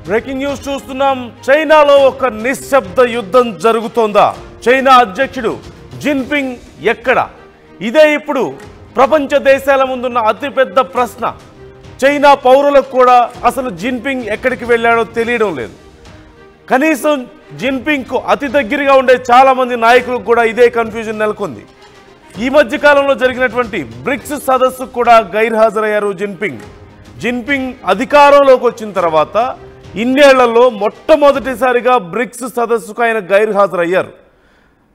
Breaking news చూస్తున్నాం. చైనాలో ఒక నిశ్శబ్ద యుద్ధం జరుగుతోందా? చైనా అధ్యక్షుడు జిన్పింగ్ ఎక్కడ? ఇదే ఇప్పుడు ప్రపంచ దేశాల ముందున్న అతిపెద్ద ప్రశ్న. చైనా పౌరులకు కూడా అసలు జిన్పింగ్ ఎక్కడికి వెళ్ళాడో తెలియడం లేదు. కనీసం జిన్పింగ్కు అతి దగ్గరగా ఉండే చాలామంది నాయకులకు కూడా ఇదే కన్ఫ్యూజన్ నెలకొంది. ఈ మధ్య కాలంలో జరిగినటువంటి బ్రిక్స్ సదస్సుకు కూడా గైర్హాజరయ్యారు జిన్పింగ్ అధికారంలోకి వచ్చిన తర్వాత ఇన్నేళ్లలో మొట్టమొదటిసారిగా బ్రిక్స్ సదస్సుకు ఆయన గైర్హాజరయ్యారు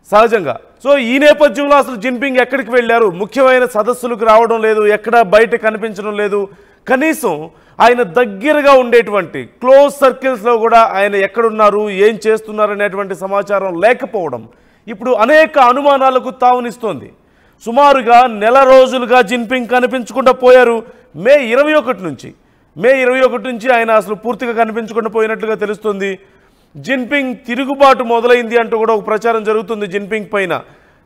సహజంగా. సో ఈ నేపథ్యంలో అసలు జిన్పింగ్ ఎక్కడికి వెళ్ళారు? ముఖ్యమైన సదస్సులకు రావడం లేదు, ఎక్కడ బయట కనిపించడం లేదు. కనీసం ఆయన దగ్గరగా ఉండేటువంటి క్లోజ్ సర్కిల్స్లో కూడా ఆయన ఎక్కడున్నారు, ఏం చేస్తున్నారు అనేటువంటి సమాచారం లేకపోవడం ఇప్పుడు అనేక అనుమానాలకు తావునిస్తోంది. సుమారుగా నెల రోజులుగా జిన్పింగ్ కనిపించకుండా పోయారు. మే 21 నుంచి ఆయన అసలు పూర్తిగా కనిపించకుండా పోయినట్లుగా తెలుస్తుంది. జిన్పింగ్ తిరుగుబాటు మొదలైంది అంటూ కూడా ఒక ప్రచారం జరుగుతుంది జిన్పింగ్ పైన.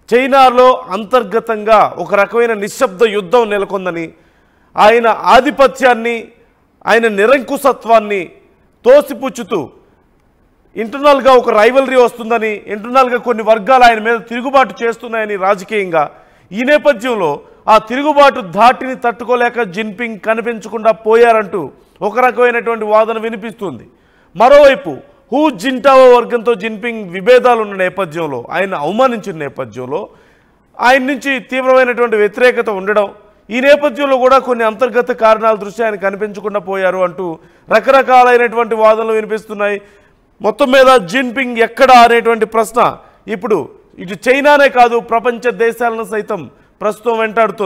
చైనాలో అంతర్గతంగా ఒక రకమైన నిశ్శబ్ద యుద్ధం నెలకొందని, ఆయన ఆధిపత్యాన్ని, ఆయన నిరంకుశత్వాన్ని తోసిపుచ్చుతూ ఇంటర్నల్గా ఒక రైవలరీ వస్తుందని, ఇంటర్నల్గా కొన్ని వర్గాలు ఆయన మీద తిరుగుబాటు చేస్తున్నాయని రాజకీయంగా. ఈ నేపథ్యంలో ఆ తిరుగుబాటు ధాటిని తట్టుకోలేక జిన్పింగ్ కనిపించకుండా పోయారంటూ ఒక రకమైనటువంటి వాదన వినిపిస్తుంది. మరోవైపు హూ జింటావో వర్గంతో జిన్పింగ్ విభేదాలు ఉన్న నేపథ్యంలో, ఆయన అవమానించిన నేపథ్యంలో ఆయన నుంచి తీవ్రమైనటువంటి వ్యతిరేకత ఉండడం, ఈ నేపథ్యంలో కూడా కొన్ని అంతర్గత కారణాల దృష్ట్యా ఆయన కనిపించకుండా పోయారు అంటూ రకరకాలైనటువంటి వాదనలు వినిపిస్తున్నాయి. మొత్తం మీద జిన్పింగ్ ఎక్కడ అనేటువంటి ప్రశ్న ఇప్పుడు ఇటు చైనానే కాదు ప్రపంచ దేశాలను సైతం ప్రస్తుతం వెంటాడుతోంది.